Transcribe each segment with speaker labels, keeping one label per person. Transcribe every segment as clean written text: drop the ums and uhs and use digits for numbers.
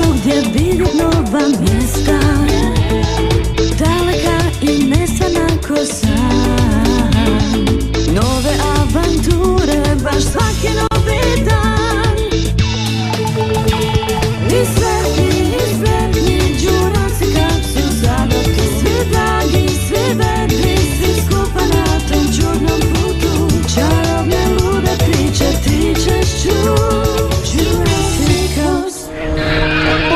Speaker 1: svugdje vidjet nova mjesta, daleka i nesvana ko san. Nove avanture, baš svaki novi dan. I sretni, đuravci kapsu zadatki. Svi dragi, svi vedri, svi skupa na tom čudnom putu. Čarobne lude priče ti ćeš čuti. Jurassic House.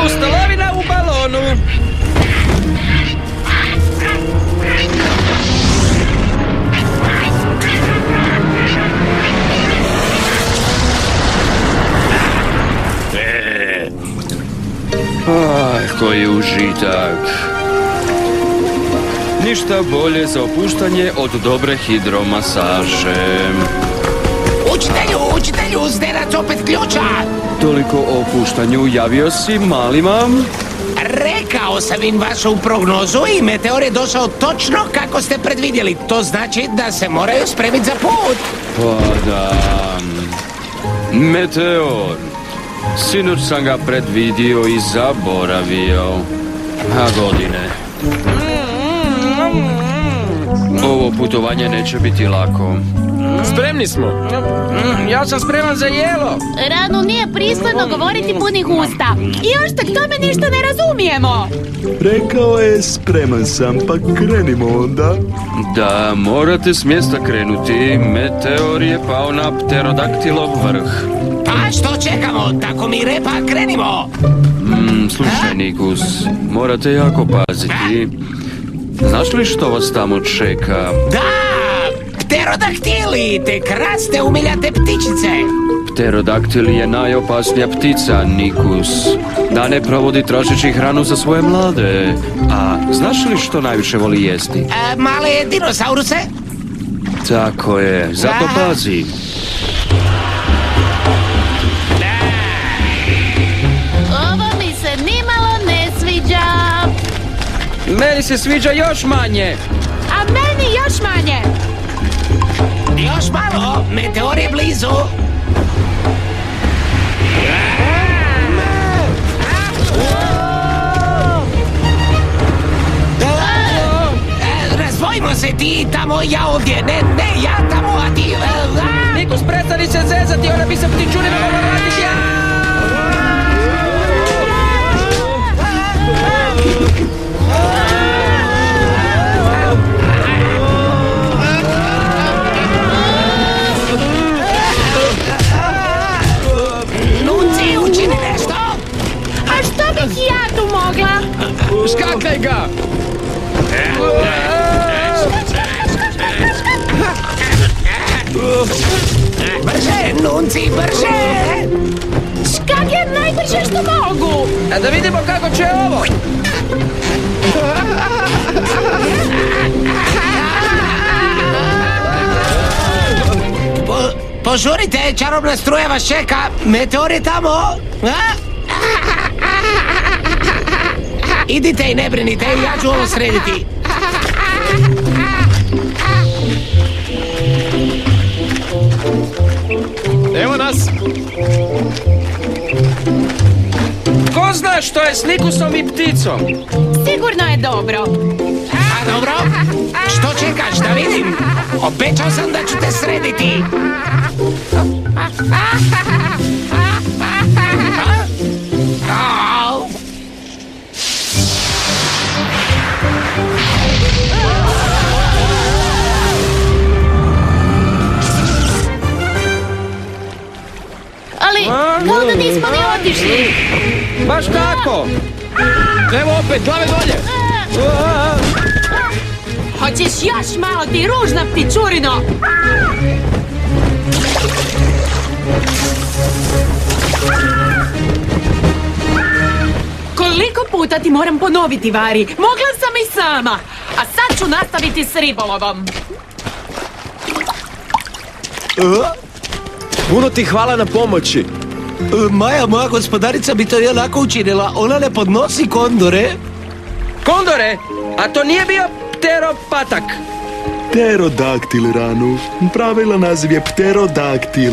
Speaker 2: Pustolovina u balonu.
Speaker 3: Koji užitak. Ništa bolje za opuštanje od dobre hidromasaže.
Speaker 4: Učitelju, zderac opet ključa!
Speaker 3: Toliko o opuštanju, javio si, mali mam?
Speaker 4: Rekao sam im vašu prognozu i meteor je došao točno kako ste predvidjeli. To znači da se moraju spremiti za put.
Speaker 3: Pa da... Meteor. Sinoć sam ga predvidio i zaboravio. A godine. Ovo putovanje neće biti lako.
Speaker 2: Spremni smo. Ja sam spreman za jelo.
Speaker 5: Ranu nije pristojno govoriti punih usta. I još tak tome ništa ne razumijemo.
Speaker 6: Rekao je spreman sam, pa krenimo onda.
Speaker 3: Da, morate s mjesta krenuti. Meteor je pao na pterodaktilov vrh.
Speaker 4: Pa što čekamo? Tako mi repa, krenimo!
Speaker 3: Slušaj, Nikus, morate jako paziti. Znaš li što vas tamo čeka?
Speaker 4: Da! Pterodaktili, te krasne umiljate ptičice!
Speaker 3: Pterodaktil je najopasnija ptica, Nikus. Da ne provodi tražeći hranu za svoje mlade. A znaš li što najviše voli jesti?
Speaker 4: Male dinosauruse?
Speaker 3: Tako je, zato pazi.
Speaker 5: Ovo mi se nimalo ne sviđa.
Speaker 2: Meni se sviđa još manje.
Speaker 5: A meni još manje.
Speaker 4: Još malo, meteor je blizu. Razdvojimo se ti tamo, ja ovdje. Ne, ja tamo, a ti...
Speaker 2: Nikus, prestani se zezati, ona bi se ptičurima mogla vratiti.
Speaker 4: Nunci, učini nešto!
Speaker 5: A što bih ja tu mogla?
Speaker 2: Skakaj ga!
Speaker 4: Brže, Nunci, brže!
Speaker 5: Škake najbrže što mogu.
Speaker 2: A da vidimo kako će ovo.
Speaker 4: Požurite, čarobna struja vas čeka. Meteor je tamo. Idite i ne brinite, ja ću ovo srediti.
Speaker 2: Evo nas. Ko zna što je s Nikusom i pticom?
Speaker 5: Sigurno je dobro.
Speaker 4: A dobro, što čekaš da vidim? Obećao sam da ću te srediti. Au.
Speaker 5: Ali, kao da nismo ni otišli.
Speaker 2: Baš tako. Evo opet, glave dolje.
Speaker 5: Hoćeš još malo ti ružna ptičurino? Koliko puta ti moram ponoviti, Vari? Mogla sam i sama. A sad ću nastaviti s ribolovom.
Speaker 7: Puno ti hvala na pomoći.
Speaker 4: Maja, moja gospodarica bi to i onako učinila. Ona ne podnosi kondore.
Speaker 2: Kondore? A to nije bio pteropatak.
Speaker 6: Pterodaktil, Ranu. Pravilan naziv je pterodaktil.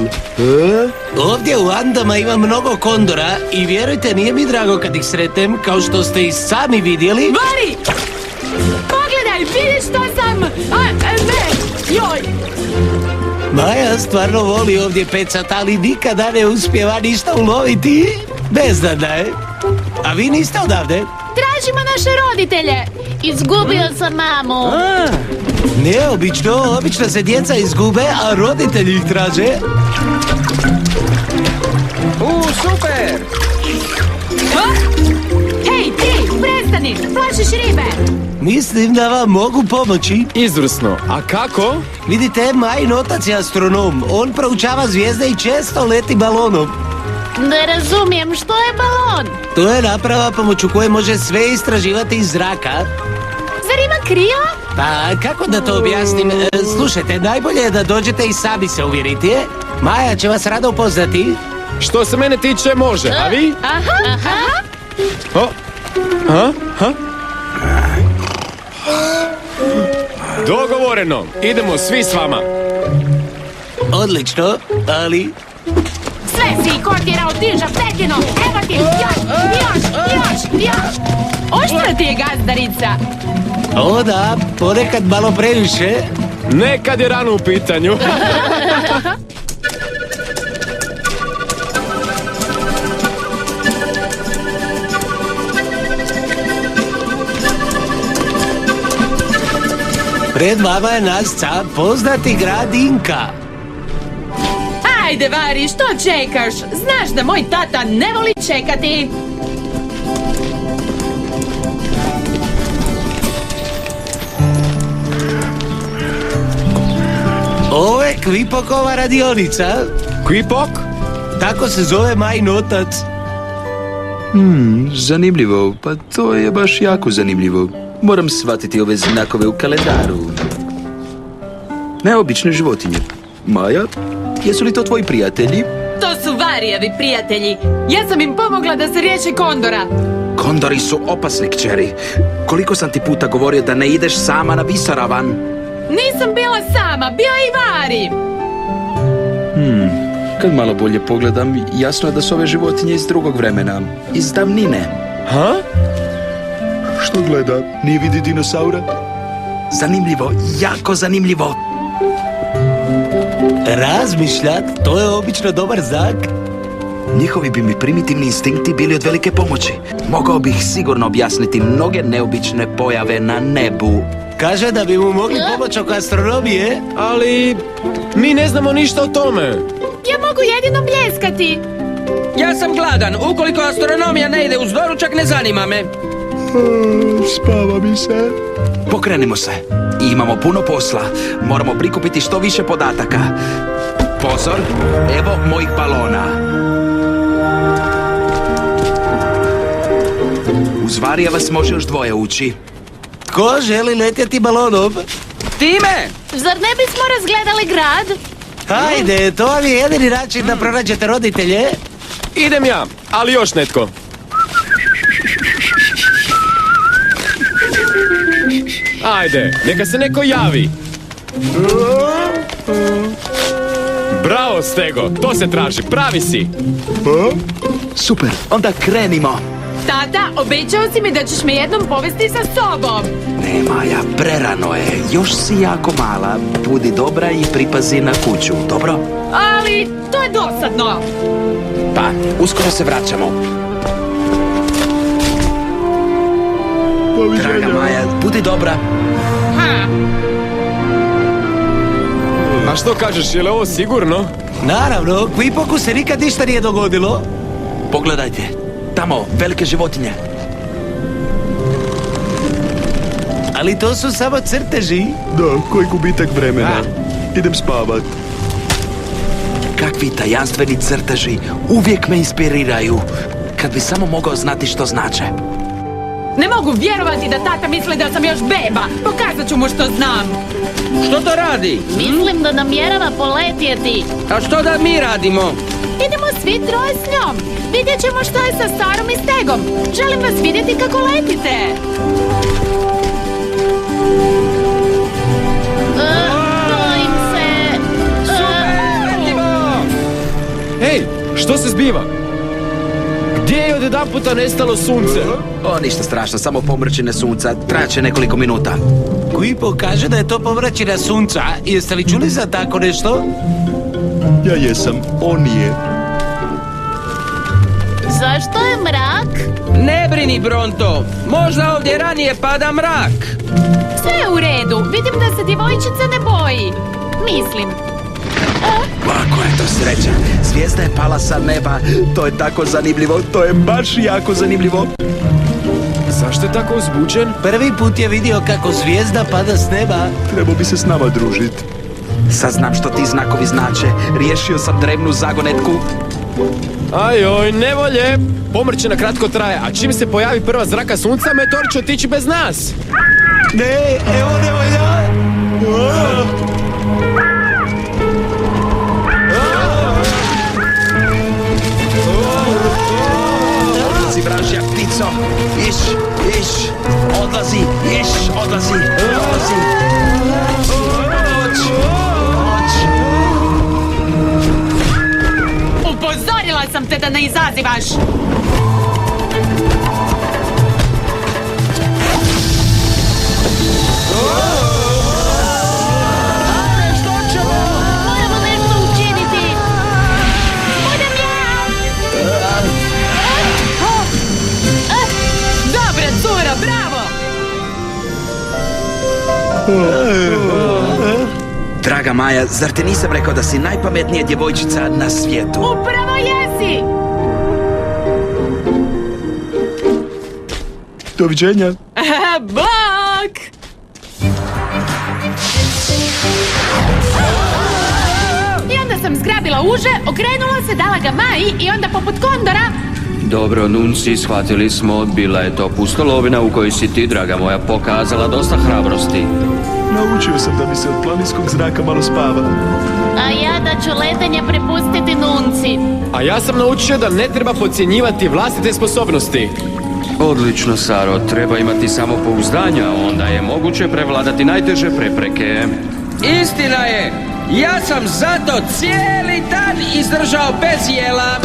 Speaker 4: Ovdje u Andama ima mnogo kondora i vjerujte, nije mi drago kad ih sretnem, kao što ste i sami vidjeli.
Speaker 5: Vari! Pogledaj, vidiš što sam... ne, joj!
Speaker 4: Maja stvarno voli ovdje pecat, ali nikada ne uspijeva ništa uloviti. Beznadna je. A vi niste odavde?
Speaker 8: Tražimo naše roditelje. Izgubio sam mamu.
Speaker 4: Neobično, obično se djeca izgube, a roditelji ih traže.
Speaker 2: Super!
Speaker 5: Hej, ti, prestani, plašiš ribe!
Speaker 4: Mislim da vam mogu pomoći.
Speaker 7: Izvrsno. A kako?
Speaker 4: Vidite, Majin otac je astronom. On proučava zvijezde i često leti balonom.
Speaker 8: Ne razumijem, što je balon?
Speaker 4: To je naprava pomoću koje može sve istraživati iz zraka.
Speaker 8: Zar ima krila?
Speaker 4: Pa, kako da to objasnim? Slušajte, najbolje je da dođete i sami se uvjeriti. Maja će vas rado upoznati.
Speaker 7: Što se mene tiče, može. A vi?
Speaker 8: Aha.
Speaker 7: O? Ha? Dogovoreno. Idemo svi s vama.
Speaker 4: Odlično, ali...
Speaker 5: Sve si kotirao diža petino, evo ti, još! Oštra ti je gazdarica!
Speaker 4: O da, ponekad malo previše.
Speaker 7: Nekad je Ranu u pitanju.
Speaker 4: Pred vama je Nasca, poznati grad Inka.
Speaker 5: Ajde, Vari, što čekaš? Znaš da moj tata ne voli čekati.
Speaker 4: Ovo je Kvipokova radionica.
Speaker 7: Kvipok?
Speaker 4: Tako se zove Majin otac.
Speaker 6: Zanimljivo, pa to je baš jako zanimljivo. Moram shvatiti ove znakove u kalendaru. Neobične životinje. Maja, jesu li to tvoji prijatelji?
Speaker 5: To su Varijevi prijatelji. Ja sam im pomogla da se riješi kondora.
Speaker 9: Kondori su opasni, kćeri. Koliko sam ti puta govorio da ne ideš sama na visoravan?
Speaker 5: Nisam bila sama, bio je i Vari.
Speaker 6: Kad malo bolje pogledam, jasno je da su ove životinje iz drugog vremena. Iz davnine.
Speaker 7: Ha?
Speaker 6: Što gleda? Nije vidi dinosaura?
Speaker 9: Zanimljivo, jako zanimljivo.
Speaker 4: Razmišljat, to je obično dobar znak.
Speaker 9: Njihovi bi mi primitivni instinkti bili od velike pomoći. Mogao bih sigurno objasniti mnoge neobične pojave na nebu.
Speaker 4: Kaže da bi mu mogli pomoći oko astronomije.
Speaker 7: Ali mi ne znamo ništa o tome.
Speaker 8: Ja mogu jedino bljeskati.
Speaker 2: Ja sam gladan, ukoliko astronomija ne ide uz doručak, ne zanima me.
Speaker 6: Spava mi se.
Speaker 9: Pokrenimo se. Imamo puno posla. Moramo prikupiti što više podataka. Pozor, evo mojih balona. Uz Varija vas može još dvoje ući.
Speaker 4: Tko želi letjeti balonom?
Speaker 2: Time!
Speaker 8: Zar ne bismo razgledali grad?
Speaker 4: Hajde, to vam je jedini način da pronađete roditelje.
Speaker 7: Idem ja, ali još netko. Ajde, neka se neko javi. Bravo, Stego, to se traži, pravi si.
Speaker 9: Super, onda krenimo.
Speaker 5: Tata, obećao si mi da ćeš me jednom povesti sa sobom.
Speaker 9: Ne, Maja, prerano je. Još si jako mala. Budi dobra i pripazi na kuću, dobro?
Speaker 5: Ali, to je dosadno.
Speaker 9: Pa, uskoro se vraćamo. Draga Maja, budi dobra.
Speaker 7: A što kažeš, je li ovo sigurno?
Speaker 4: Naravno, Kvipoku se nikad ništa nije dogodilo.
Speaker 9: Pogledajte, tamo, velike životinje.
Speaker 4: Ali to su samo crteži.
Speaker 6: Da, koji gubitak vremena. Idem spavat.
Speaker 9: Kakvi tajanstveni crteži, uvijek me inspiriraju. Kad bi samo mogao znati što znače.
Speaker 5: Ne mogu vjerovati da tata misli da sam još beba. Pokazat ću mu što znam.
Speaker 2: Što to radi?
Speaker 8: Mislim da namjerava poletjeti.
Speaker 2: A što da mi radimo?
Speaker 8: Idemo svi troje s njom. Vidjet ćemo što je sa Starom i Stegom. Želim vas vidjeti kako letite.
Speaker 7: Što se zbiva? Gdje je odjedanputa nestalo sunce?
Speaker 9: O, ništa strašno, samo pomrčine sunca. Traće nekoliko minuta.
Speaker 4: Kuipo kaže da je to pomračina sunca. Jeste li čuli za tako nešto?
Speaker 6: Ja jesam, on je.
Speaker 8: Zašto je mrak?
Speaker 2: Ne brini, Bronto. Možda ovdje ranije pada mrak.
Speaker 8: Sve je u redu. Vidim da se djevojčica ne boji. Mislim.
Speaker 9: Kako je to sreća. Zvijezda je pala sa neba. To je tako zanimljivo. To je baš jako zanimljivo.
Speaker 7: Zašto je tako uzbuđen?
Speaker 4: Prvi put je vidio kako zvijezda pada s neba.
Speaker 6: Trebao bi se s nama družit.
Speaker 9: Sad znam što ti znakovi znače. Riješio sam drevnu zagonetku.
Speaker 7: Ajoj, nevolje. Pomrčina kratko traje, a čim se pojavi prva zraka sunca, meteor će otići bez nas.
Speaker 4: Ne, evo nevolja.
Speaker 9: Odlazi, vražja ptico. Iš. Odlazi, odlazi.
Speaker 5: Upozorila sam te da ne izazivaš.
Speaker 8: Moramo nešto učiniti. Budem ja.
Speaker 5: Dobra cura, bravo!
Speaker 9: Draga Maja, zar ti nisam rekao da si najpametnija djevojčica na svijetu?
Speaker 8: Upravo jesi.
Speaker 6: Doviđenja.
Speaker 5: Bok!
Speaker 8: I onda sam zgrabila uže, okrenula se, dala ga Maji i onda poput kondora.
Speaker 3: Dobro, Nunci, shvatili smo, bila je to pustolovina u kojoj si ti, draga moja, pokazala dosta hrabrosti.
Speaker 6: Naučio sam da mi se od planinskog zraka malo spava.
Speaker 8: A ja da ću letenje prepustiti Nunci.
Speaker 7: A ja sam naučio da ne treba podcjenjivati vlastite sposobnosti.
Speaker 3: Odlično, Saro, treba imati samopouzdanja, onda je moguće prevladati najteže prepreke.
Speaker 2: Istina je. Ja sam zato cijeli dan izdržao bez jela.